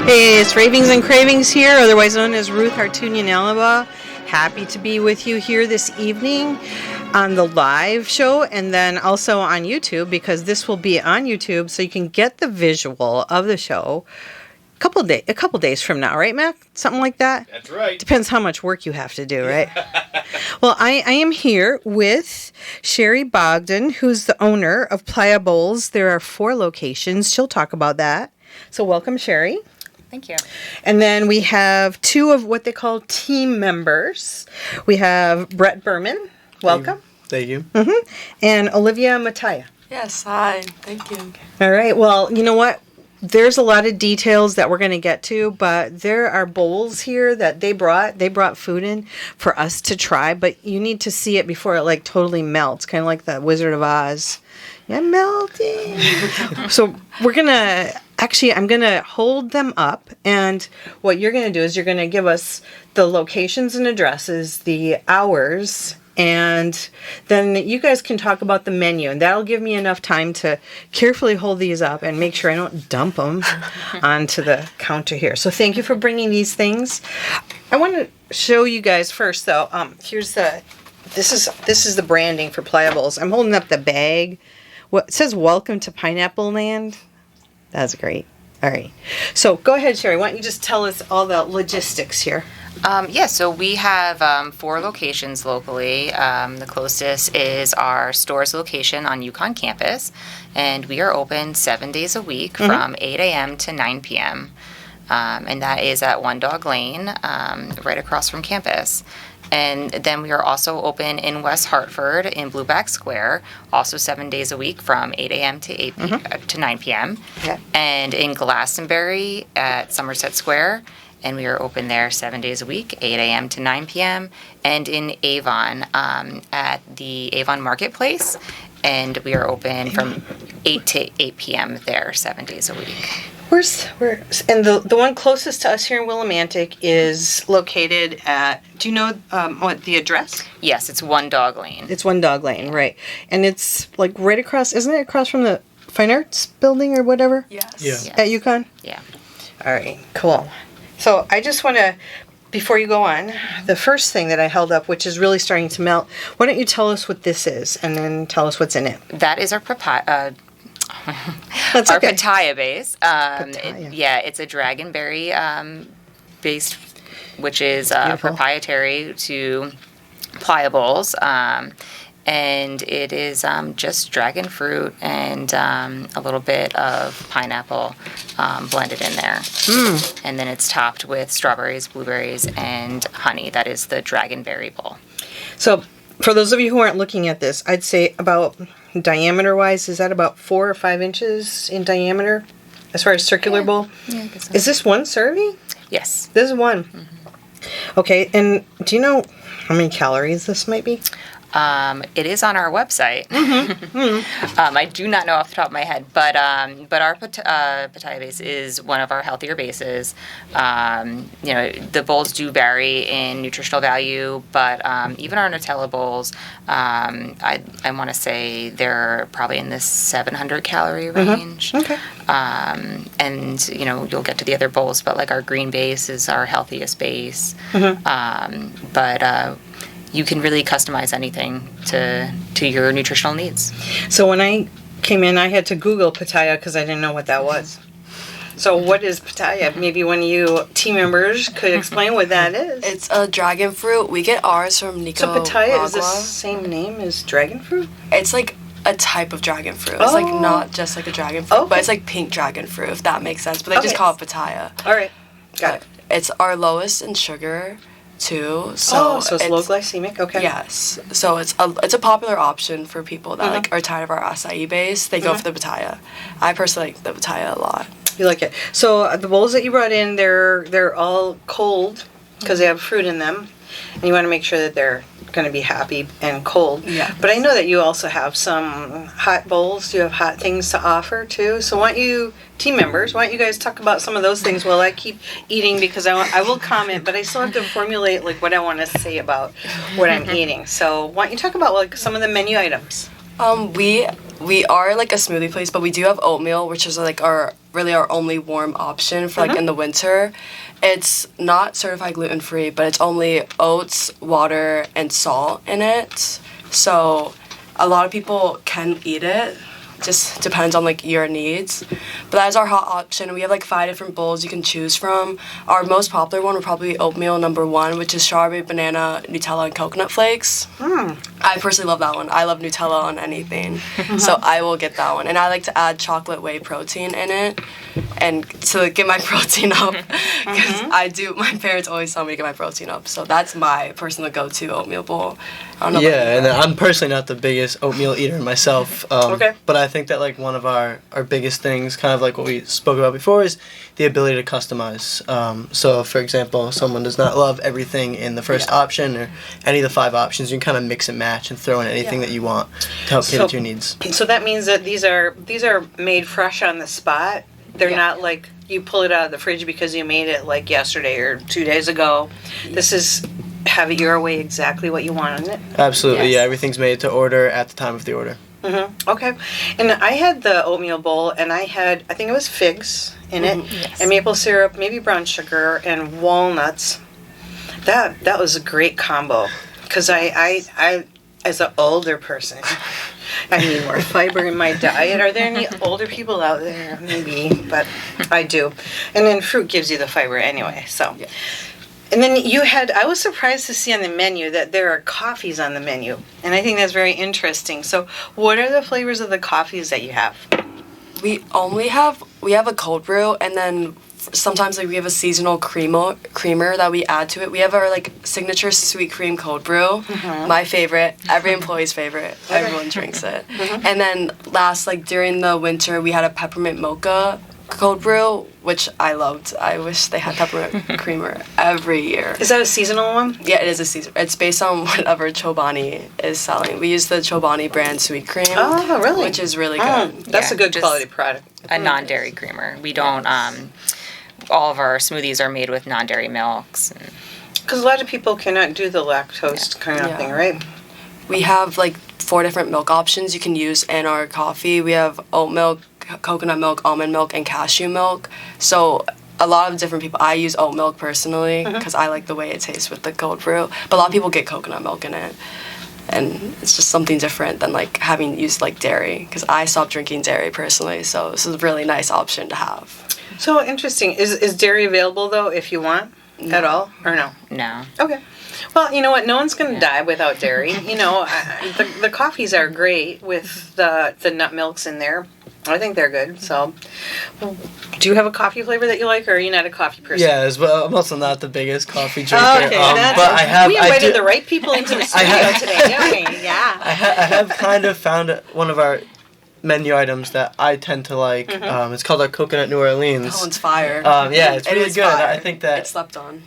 Hey, it's Ravings and Cravings here, otherwise known as Ruth Hartunian-Alaba. Happy to be with you here this evening on the live show and then also on YouTube, because this will be on YouTube so you can get the visual of the show a couple days from now, right, Mac? Something like that? That's right. Depends how much work you have to do, right? Well, I am here with Sherry Bogdan, who's the owner of Playa Bowls. There are 4 locations. She'll talk about that. So welcome, Sherry. Thank you. And then we have 2 of what they call team members. We have Brett Berman. Welcome. Thank you. And Olivia Mataya. Yes, hi. Thank you. All right. Well, you know what? There's a lot of details that we're going to get to, but there are bowls here that they brought. They brought food in for us to try, but you need to see it before it like totally melts, kind of like the Wizard of Oz. Yeah, melting. So we're going to, actually, I'm going to hold them up, and what you're going to do is you're going to give us the locations and addresses, the hours, and then you guys can talk about the menu, and that'll give me enough time to carefully hold these up and make sure I don't dump them onto the counter here. So thank you for bringing these things. I want to show you guys first, though. This is the branding for Playa Bowls. I'm holding up the bag. It says "Welcome to Pineapple Land." That's great. All right. So go ahead, Sherry. Why don't you just tell us all the logistics here? So we have 4 locations locally. The closest is our stores location on Yukon campus, and we are open 7 days a week from 8 a.m. to 9 p.m. And that is at One Dog Lane, right across from campus. And then we are also open in West Hartford in Blueback Square, also 7 days a week from 8 a.m. to 9 p.m. Okay. And in Glastonbury at Somerset Square, and we are open there 7 days a week, 8 a.m. to 9 p.m. And in Avon at the Avon Marketplace, and we are open from 8 to 8 p.m. there 7 days a week. And the one closest to us here in Willimantic is located at, do you know what the address? Yes, it's One Dog Lane. It's One Dog Lane, right. And it's like right across, isn't it across from the Fine Arts building or whatever? Yes. Yeah. Yes. At UConn? Yeah. All right, cool. So I just want to, before you go on, the first thing that I held up, which is really starting to melt, why don't you tell us what this is and then tell us what's in it? That is our That's our okay. pitaya base. Pitaya. It's a dragonberry base, which is Beautiful. proprietary to Playa Bowls. And it is just dragon fruit and a little bit of pineapple blended in there. And then it's topped with strawberries, blueberries, and honey. That is the dragonberry bowl. So for those of you who aren't looking at this, I'd say about diameter-wise, is that about 4 or 5 inches in diameter as far as circular bowl? Yeah, I guess so. Is this one serving? Yes. This is one. Okay, and do you know how many calories this might be? It is on our website. I do not know off the top of my head, but our pitaya base is one of our healthier bases. The bowls do vary in nutritional value, but even our Nutella bowls, I want to say they're probably in the 700 calorie range. Okay. And you'll get to the other bowls, but like our green base is our healthiest base. But you can really customize anything to your nutritional needs. So when I came in, I had to Google pitaya because I didn't know what that was. So what is pitaya? Maybe one of you team members could explain what that is. It's a dragon fruit. We get ours from Nico. So pitaya is the same name as dragon fruit? It's like a type of dragon fruit. It's like not just like a dragon fruit, but it's like pink dragon fruit, if that makes sense. But they just call it pitaya. All right. Got it. It's our lowest in sugar, too. So it's low glycemic. Okay. Yes. So it's a popular option for people that like are tired of our acai base. They go for the pitaya. I personally like the pitaya a lot. You like it. So the bowls that you brought in, they're all cold because they have fruit in them, and you want to make sure that they're going to be happy and cold. Yeah. But I know that you also have some hot bowls. You have hot things to offer too. So why don't you, team members, why don't you guys talk about some of those things while I keep eating, because I will comment, but I still have to formulate like what I want to say about what I'm eating. So why don't you talk about like some of the menu items? We are like a smoothie place, but we do have oatmeal, which is like our only warm option for like in the winter. It's not certified gluten free, but it's only oats, water, and salt in it. So a lot of people can eat it. Just depends on like your needs. But that is our hot option. We have like 5 different bowls you can choose from. Our most popular one would probably be oatmeal #1, which is strawberry, banana, Nutella, and coconut flakes. I personally love that one. I love Nutella on anything. So I will get that one. And I like to add chocolate whey protein in it and to get my protein up. Because my parents always tell me to get my protein up. So that's my personal go-to oatmeal bowl. I don't know about you, Yeah, and but- I'm personally not the biggest oatmeal eater myself. Okay. But I think that like one of our biggest things, kind of like what we spoke about before, is the ability to customize. So for example, if someone does not love everything in the first option or any of the 5 options, you can kind of mix and match and throw in anything that you want to help cater to your needs. So that means that these are made fresh on the spot. They're not like you pull it out of the fridge because you made it like yesterday or 2 days ago. This is have it your way, exactly what you want on it. Absolutely, Yes. yeah. Everything's made to order at the time of the order. Okay. And I had the oatmeal bowl, and I think it was figs in it, and maple syrup, maybe brown sugar, and walnuts. That was a great combo, because I as an older person, I need more fiber in my diet. Are there any older people out there? Maybe, but I do. And then fruit gives you the fiber anyway, so. Yeah. And then I was surprised to see on the menu that there are coffees on the menu. And I think that's very interesting. So what are the flavors of the coffees that you have? We have a cold brew, and then sometimes like we have a seasonal creamer that we add to it. We have our like signature sweet cream cold brew, my favorite, every employee's favorite. Everyone drinks it. And then last, like during the winter, we had a peppermint mocha cold brew, which I loved. I wish they had peppermint creamer every year. Is that a seasonal one? Yeah, it is a season. It's based on whatever Chobani is selling. We use the Chobani brand sweet cream. Oh, really? Which is really good. That's Yeah, a good just quality product. A non-dairy creamer. We don't. All of our smoothies are made with non-dairy milks. Because a lot of people cannot do the lactose kind of Yeah. thing, right? We have like 4 different milk options you can use in our coffee. We have oat milk, coconut milk, almond milk, and cashew milk. So a lot of different people. I use oat milk personally because I like the way it tastes with the cold brew. But a lot of people get coconut milk in it. And it's just something different than like having used like dairy, because I stopped drinking dairy personally. So this is a really nice option to have. So interesting. Is dairy available, though, if you want at all? Or no? No. Okay. Well, you know what? No one's going to die without dairy. You know, the coffees are great with the nut milks in there. I think they're good. So, do you have a coffee flavor that you like, or are you not a coffee person? Yeah, as well. I'm also not the biggest coffee drinker. Okay, but I have. we I invited do- the right people into the studio today, didn't we? Yeah. I have kind of found one of our menu items that I tend to like. It's called our Coconut New Orleans. Oh, it's fire. Yeah, it's It really is good. fire. I think that It's slept on.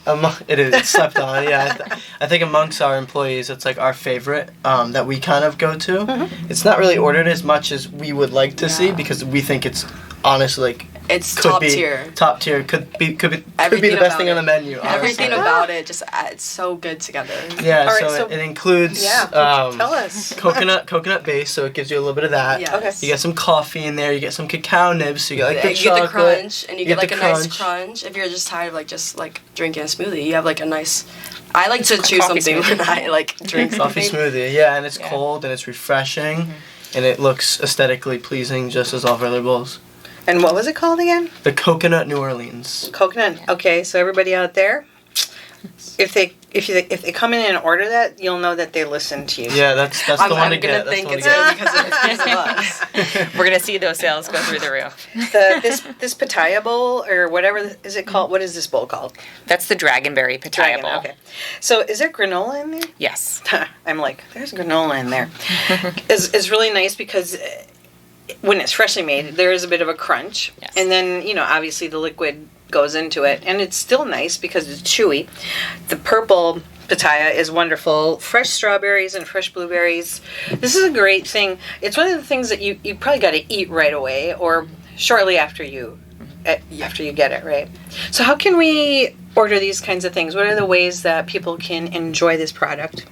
it's slept on. Yeah, I think amongst our employees, it's like our favorite that we kind of go to. It's not really ordered as much as we would like to see, because we think it's honestly like It's could top be tier. top tier. Could be the Everything best about thing on it. the menu. Everything honestly. about it, just it's so good together. Yeah, All right, so, so- it includes Tell us. coconut base, so it gives you a little bit of that. Yes. Okay. You get some coffee in there. You get some cacao nibs. So you get like the You get the chocolate. crunch, and you get like the a nice crunch. If you're just tired of like just like drinking a smoothie, you have like a nice. I like to choose coffee something smoothie. when I like drink Coffee something. smoothie, yeah, and it's Yeah. cold and it's refreshing, and it looks aesthetically pleasing just as all of our other bowls. And what was it called again? The Coconut New Orleans. Coconut. Okay, so everybody out there, if they come in and order that, you'll know that they listened to you. Yeah, that's the I'm one to gonna get. That's think the one it's to good get. because of us. We're gonna see those sales go through the roof. This pitaya bowl, or whatever is it called? What is this bowl called? That's the Dragonberry Pitaya Bowl. Okay. So is there granola in there? Yes. I'm like, there's granola in there. It's really nice because when it's freshly made, there is a bit of a crunch. Yes. And then, you know, obviously the liquid goes into it. And it's still nice because it's chewy. The purple pitaya is wonderful. Fresh strawberries and fresh blueberries. This is a great thing. It's one of the things that you probably got to eat right away or shortly after you get it, right? So how can we order these kinds of things? What are the ways that people can enjoy this product?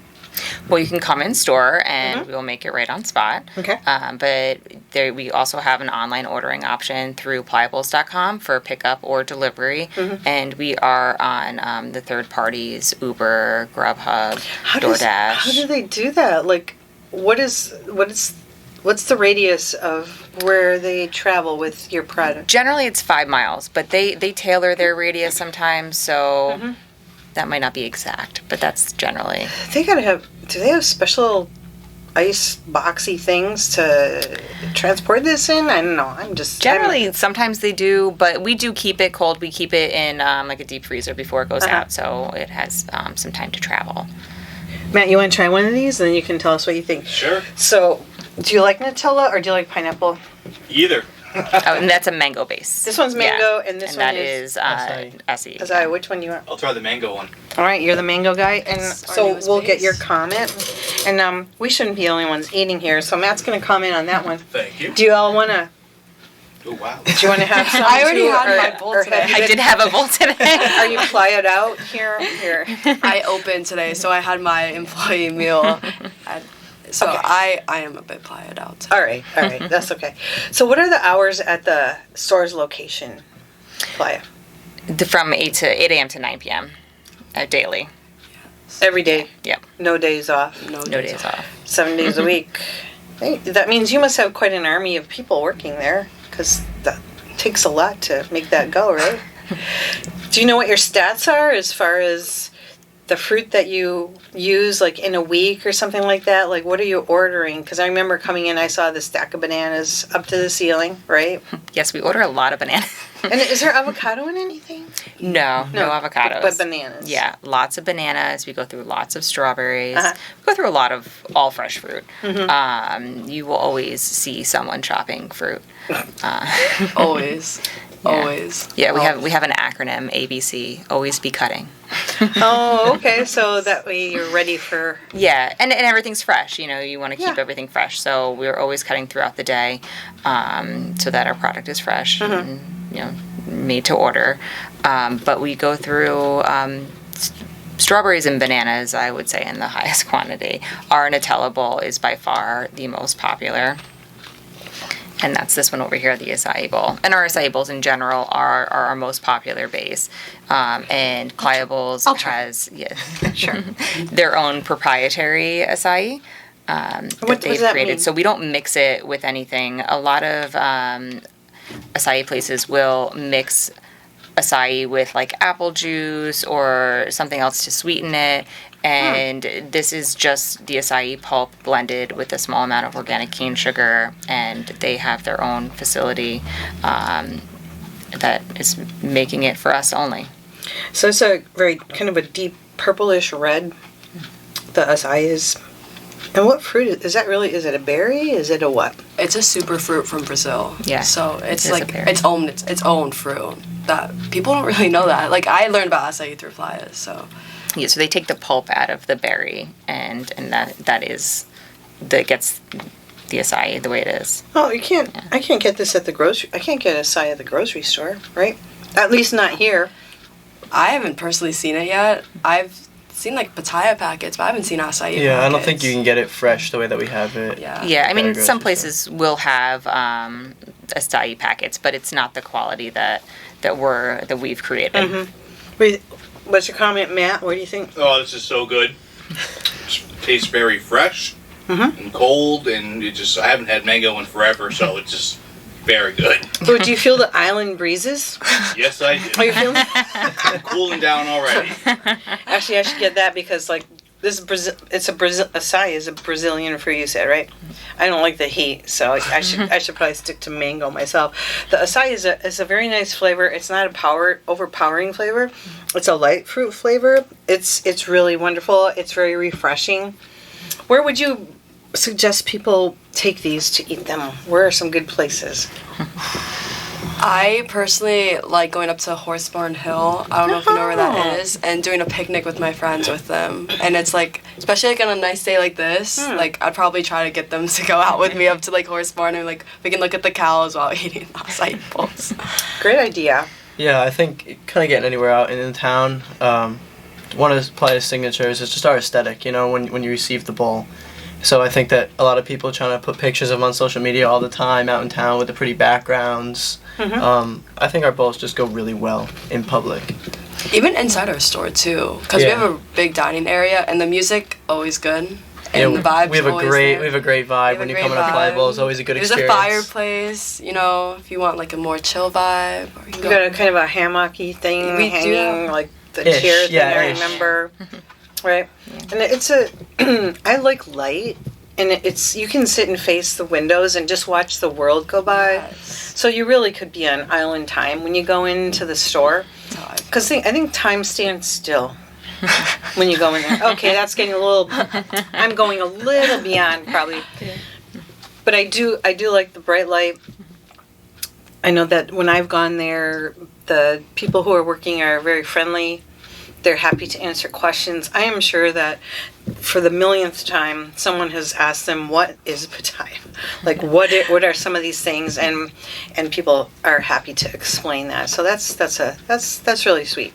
Well, you can come in store and we'll make it right on spot. Okay. But we also have an online ordering option through pliables.com for pickup or delivery. And we are on the third parties, Uber, Grubhub, DoorDash. How do they do that? Like, what's the radius of where they travel with your product? Generally, it's 5 miles, but they tailor their radius sometimes, so that might not be exact, but that's generally. Do they have special ice boxy things to transport this in? I don't know. Generally, sometimes they do, but we do keep it cold. We keep it in like a deep freezer before it goes out, so it has some time to travel. Matt, you want to try one of these, and then you can tell us what you think. Sure. So, do you like Nutella or do you like pineapple? Either. And that's a mango base. This one's mango, and this one is acai. Acai. Which one you want? I'll try the mango one. All right, you're the mango guy, and so newest we'll get base. your comment. And we shouldn't be the only ones eating here, so Matt's going to comment on that one. Thank you. Do you all want to? Oh, wow. Do you want to have some? I already too, had my bowl or today. have you I did have a bowl today. Are you Playa out here? Here. I opened today, so I had my employee meal. So Okay. I am a bit plied out. All right, that's okay. So, what are the hours at the store's location, Playa? From 8 a.m. to 9 p.m. Daily. Every day, Yep. no days off, No days off. 7 days a week. Hey, that means you must have quite an army of people working there, because that takes a lot to make that go, right? Do you know what your stats are as far as the fruit that you use, like in a week or something like that? Like, what are you ordering? Because I remember coming in, I saw the stack of bananas up to the ceiling, right? Yes, we order a lot of bananas. And is there avocado in anything? No avocados. But bananas. Yeah, lots of bananas. We go through lots of strawberries. Uh-huh. We go through a lot of all fresh fruit. You will always see someone chopping fruit. Always. Yeah. Always. Yeah, we have an acronym, ABC, always be cutting. Oh, okay. So that way you're ready for. Yeah, and everything's fresh. You know, you want to keep Yeah. everything fresh. So we're always cutting throughout the day so that our product is fresh and, made to order. But we go through strawberries and bananas, I would say, in the highest quantity. Our Nutella bowl is by far the most popular. And that's this one over here, the acai bowl. And our acai bowls in general are our most popular base. And Playa Bowls has their own proprietary acai that What they've does that created. mean? So we don't mix it with anything. A lot of acai places will mix acai with like apple juice or something else to sweeten it. And this is just the acai pulp blended with a small amount of organic cane sugar, and they have their own facility that is making it for us only. So it's a very kind of a deep purplish red. The acai is. And what fruit is that really? Is it a berry? Is it a what? It's a super fruit from Brazil. Yeah, So it's it is a like berry. its own fruit. That people don't really know that. Like I learned about acai through Playa, so. Yeah, so they take the pulp out of the berry, and that gets the acai the way it is. Oh, you can't. I can't get this at the grocery. I can't get acai at the grocery store, right? At least not here. I haven't personally seen it yet. I've seen like pataya packets, but I haven't seen acai packets. Yeah, I don't think you can get it fresh the way that we have it. Yeah. Yeah, I mean, Grocery some store. places will have acai packets, but it's not the quality that we've created. Wait, what's your comment, Matt? What do you think? Oh, this is so good. It tastes very fresh and cold, and I haven't had mango in forever, so it's just very good. So do you feel the island breezes? Yes, I Are you do. feeling? I'm cooling down already. Actually, I should get that because like this is Brazil. It's a Brazil. Acai is a Brazilian fruit. You said, right? I don't like the heat, so I should probably stick to mango myself. The acai is a very nice flavor. It's not a overpowering flavor. It's a light fruit flavor. It's really wonderful. It's very refreshing. Where would you suggest people take these to eat them? Where are some good places? I personally like going up to Horsebarn Hill. I don't know if you know where that is, and doing a picnic with my friends with them. And it's like, especially like on a nice day like this, like I'd probably try to get them to go out with me up to like Horsebarn and like we can look at the cows while eating acai bowls. Great idea. Yeah, I think kind of getting anywhere out in the town. one of Playa's signatures is just our aesthetic, you know, when you receive the bowl. So I think that a lot of people trying to put pictures of them on social media all the time out in town with the pretty backgrounds. I think our bowls just go really well in public. Even inside our store too, because we have a big dining area and the music always good. And the vibes we have a great vibe when you come in our Playa Bowl. It's always a good experience. There's a fireplace, you know, if you want like a more chill vibe. Or you can got a kind of a hammocky thing We do hanging, have- like the chair thing, I remember. Right? And it's I like light, and it's you can sit and face the windows and just watch the world go by. Yes. So you really could be on island time when you go into the store. Because I think time stands still when you go in there. Okay, that's getting a little. I'm going a little beyond probably, but I do like the bright light. I know that when I've gone there, the people who are working are very friendly. They're happy to answer questions. I am sure that for the millionth time, someone has asked them, "What is Pattaya? Like, what are some of these things?" And people are happy to explain that. So that's really sweet.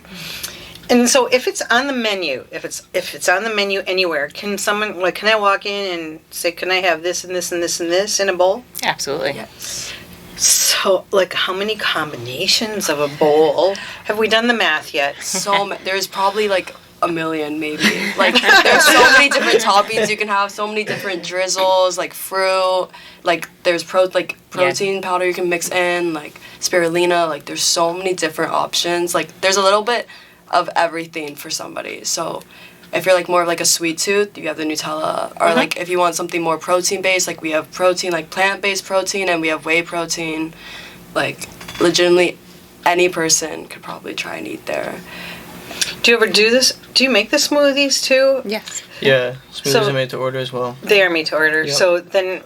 And so if it's on the menu, if it's on the menu anywhere, can I walk in and say, "Can I have this and this and this and this in a bowl?" Absolutely. Yes. So, like, how many combinations of a bowl? Have we done the math yet? There's probably like a million, maybe. Like, there's so many different toppings you can have, so many different drizzles, like fruit, like there's protein powder you can mix in, like spirulina, like there's so many different options. Like, there's a little bit of everything for somebody. So, if you're like more of like a sweet tooth, you have the Nutella. Or like if you want something more protein based, like we have protein, like plant based protein, and we have whey protein. Like, legitimately any person could probably try and eat there. Do you ever do this? Do you make the smoothies too? Yes. Yeah, smoothies are made to order as well. They are made to order. Yep. So then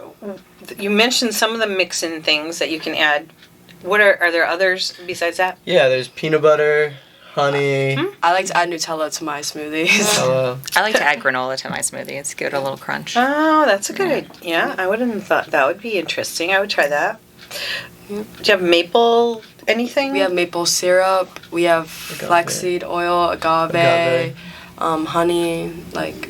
you mentioned some of the mix-in things that you can add. What are there others besides that? Yeah, there's peanut butter, honey. I like to add Nutella to my smoothies. Nutella. I like to add granola to my smoothies. Give it a little crunch. Oh, that's a good idea. Yeah, I wouldn't have thought that would be interesting. I would try that. Do you have maple anything? We have maple syrup, we have flaxseed oil, agave. Honey, like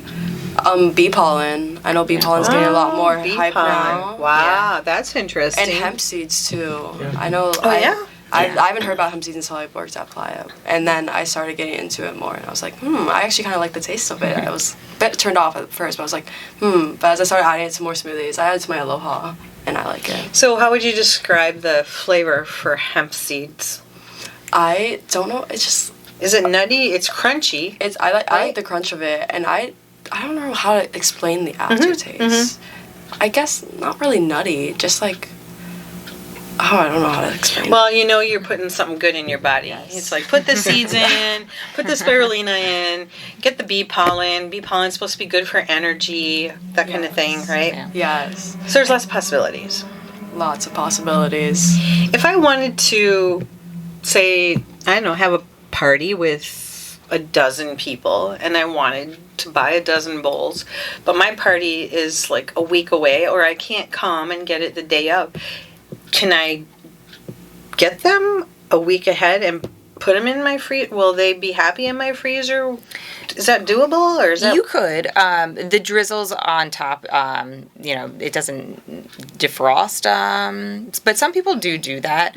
bee pollen. I know bee pollen's getting a lot more bee hype pollen. now. Wow, that's interesting. And hemp seeds too. Yeah. I know. Oh, yeah? I haven't heard about hemp seeds until I worked at Playa, and then I started getting into it more, and I was like, I actually kind of like the taste of it. I was a bit turned off at first, but I was like, But as I started adding it to more smoothies, I added it to my Aloha, and I like it. So how would you describe the flavor for hemp seeds? I don't know. It's just Is it nutty? It's crunchy. I like the crunch of it, and I don't know how to explain the aftertaste. I guess not really nutty, just like. Oh, I don't know how to explain it. Well, you know you're putting something good in your body. Yes. It's like put the seeds in, put the spirulina in, get the bee pollen. Bee pollen's supposed to be good for energy, that kind of thing, right? Yeah. Yes. So there's lots of possibilities. Lots of possibilities. If I wanted to, say, I don't know, have a party with a dozen people and I wanted to buy a dozen bowls, but my party is like a week away or I can't come and get it the day of, can I get them a week ahead and put them in my freezer? Will they be happy in my freezer? Is that doable, or is that... You could. The drizzles on top, it doesn't defrost. But some people do that.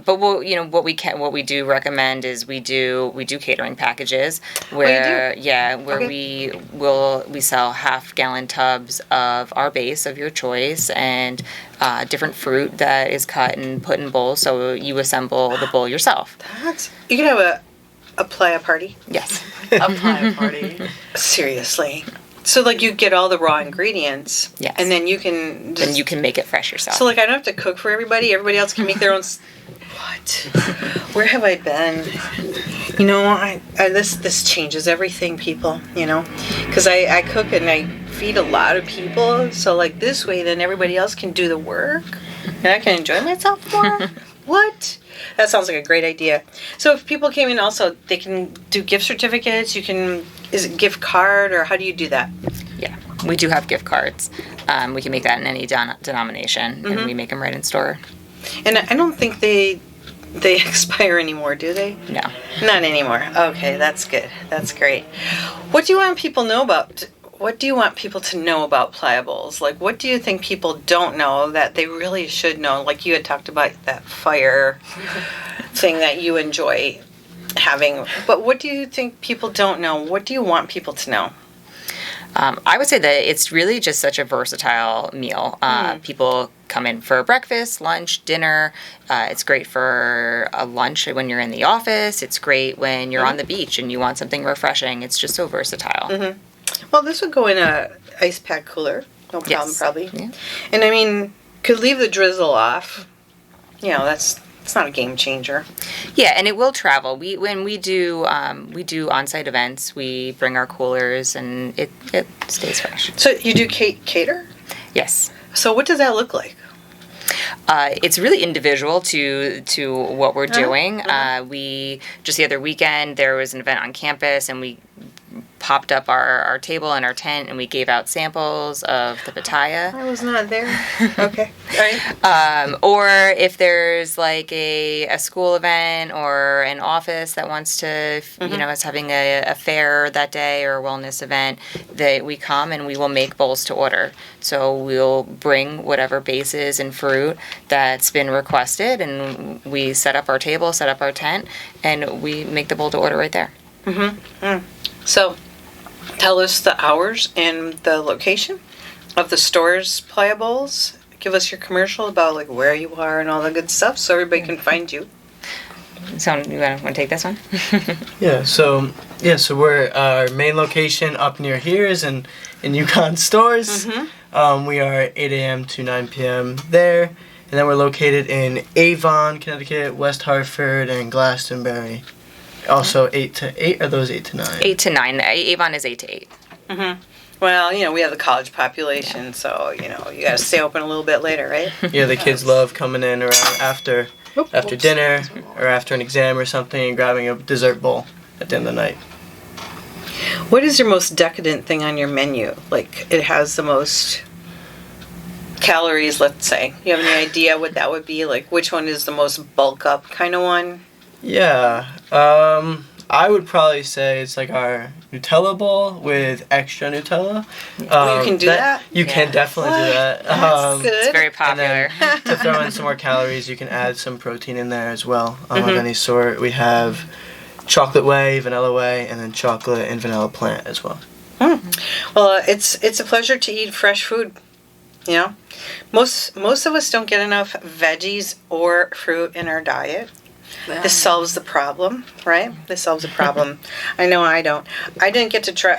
But what we do recommend is we do catering packages where we sell half-gallon tubs of our base of your choice and different fruit that is cut and put in bowls. So you assemble the bowl yourself. You can have a Playa party. Yes. A Playa party. Seriously. So, like, you get all the raw ingredients. Yes. And then you can... Then you can make it fresh yourself. So, like, I don't have to cook for everybody. Everybody else can make their own... What? Where have I been? You know, this changes everything, people, you know? Because I cook and I feed a lot of people. So, like, this way, then everybody else can do the work. And I can enjoy myself more. What? That sounds like a great idea. So if people came in also, they can do gift certificates, is it gift card, or how do you do that? Yeah, we do have gift cards. We can make that in any denomination, and we make them right in store. And I don't think they expire anymore, do they? No. Not anymore. Okay, that's good. That's great. What do you want people to know about? What do you want people to know about Playa Bowls? Like, what do you think people don't know that they really should know? Like you had talked about that fire thing that you enjoy having. But what do you think people don't know? What do you want people to know? I would say that it's really just such a versatile meal. People come in for breakfast, lunch, dinner. It's great for a lunch when you're in the office. It's great when you're on the beach and you want something refreshing. It's just so versatile. Well, this would go in a ice pack cooler. No problem, Yes. probably. Yeah. And I mean, could leave the drizzle off. You know, it's not a game changer. Yeah, and it will travel. When we do on-site events, we bring our coolers and it stays fresh. So you do cater? Yes. So what does that look like? It's really individual to what we're doing. We just the other weekend there was an event on campus and we popped up our table and our tent and we gave out samples of the pitaya. I was not there. Okay. All right. Or if there's like a school event or an office that wants to, is having a fair that day or a wellness event, we come and we will make bowls to order. So we'll bring whatever bases and fruit that's been requested and we set up our table, set up our tent, and we make the bowl to order right there. So tell us the hours and the location of the store's Playa Bowls. Give us your commercial about like where you are and all the good stuff so everybody can find you. So you want to take this one? So we're our main location up near here is in Yukon Stores. We are 8 a.m. to 9 p.m. there, and then we're located in Avon, Connecticut, West Hartford, and Glastonbury. Also 8 to 8. Are those 8 to 9? 8 to 9. Avon is 8 to 8. Well, we have the college population, so you got to stay open a little bit later, right? Yeah, the kids love coming in around after dinner or after an exam or something and grabbing a dessert bowl at the end of the night. What is your most decadent thing on your menu? Like it has the most calories, let's say. You have any idea what that would be? Like which one is the most bulk up kind of one? Yeah, I would probably say it's like our Nutella bowl with extra Nutella. You can do that? You can definitely do that. That's good. It's very popular. And then to throw in some more calories, you can add some protein in there as well of any sort. We have chocolate whey, vanilla whey, and then chocolate and vanilla plant as well. Well, it's a pleasure to eat fresh food. Most of us don't get enough veggies or fruit in our diet. This solves the problem, right? This solves the problem. I know I don't. I didn't try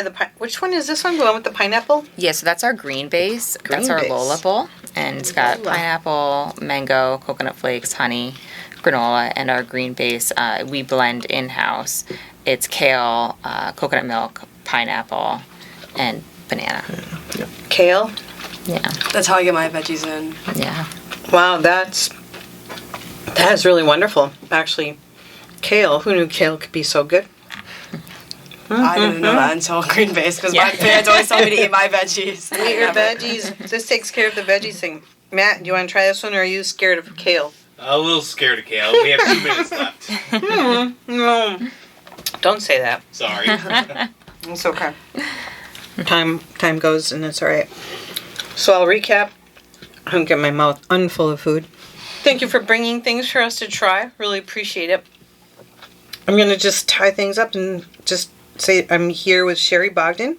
the which one is this one? The one with the pineapple? Yeah, so that's our green base. That's our base. Lola bowl. And it's got pineapple, mango, coconut flakes, honey, granola, and our green base we blend in-house. It's kale, coconut milk, pineapple, and banana. Kale? Yeah. That's how I get my veggies in. Yeah. Wow, that is really wonderful. Actually, kale. Who knew kale could be so good? I didn't know that until green base because my parents always told me to eat my veggies. Eat your veggies. This takes care of the veggies thing. Matt, do you want to try this one, or are you scared of kale? A little scared of kale. We have 2 minutes left. No, don't say that. Sorry. It's okay. Time goes, and it's all right. So I'll recap. I'm getting my mouth unfull of food. Thank you for bringing things for us to try. Really appreciate it. I'm going to just tie things up and just say I'm here with Sherry Bogdan,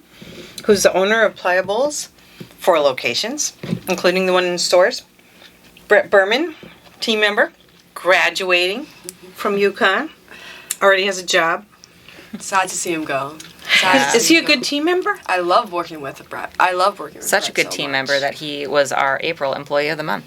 who's the owner of Playa Bowls, 4 locations, including the one in stores. Brett Berman, team member, graduating from UConn, already has a job. Sad to see him go. Is he a good team member? I love working with Brett. I love working with Such a Brett good so team much. member that he was our April Employee of the Month.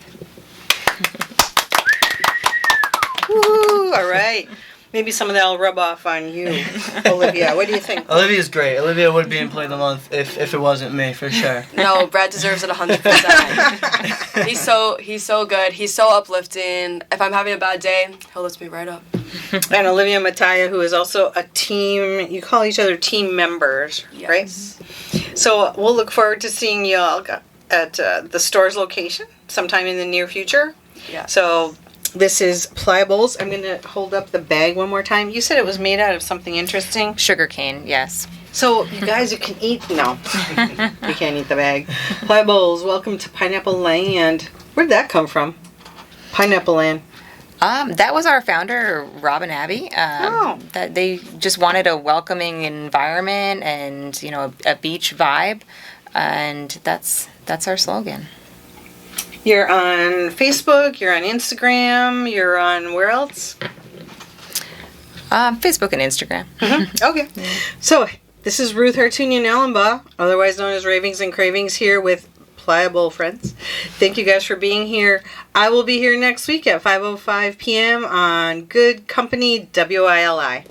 Woo, all right. Maybe some of that will rub off on you, Olivia. What do you think? Olivia's great. Olivia would be Employee of the Month if it wasn't me, for sure. No, Brett deserves it 100%. He's so good. He's so uplifting. If I'm having a bad day, he'll lift me right up. And Olivia Mataya, who is also a team, you call each other team members, right? Yes. So we'll look forward to seeing you all at the store's location sometime in the near future. Yeah. So This is Playa bowls. I'm going to hold up the bag one more time. You said it was made out of something interesting. Sugar cane, yes. So, you guys, you can eat. No, you can't eat the bag. Playa bowls, welcome to Pineapple Land. Where did that come from? Pineapple Land. That was our founder, Rob and Abby. That they just wanted a welcoming environment and, you know, a beach vibe. And that's our slogan. You're on Facebook, you're on Instagram, you're on where else? Facebook and Instagram. Okay. So, this is Ruth Hartunian Allenbaugh, otherwise known as Ravings and Cravings, here with Pliable Friends. Thank you guys for being here. I will be here next week at 5:05 p.m. on Good Company WILI.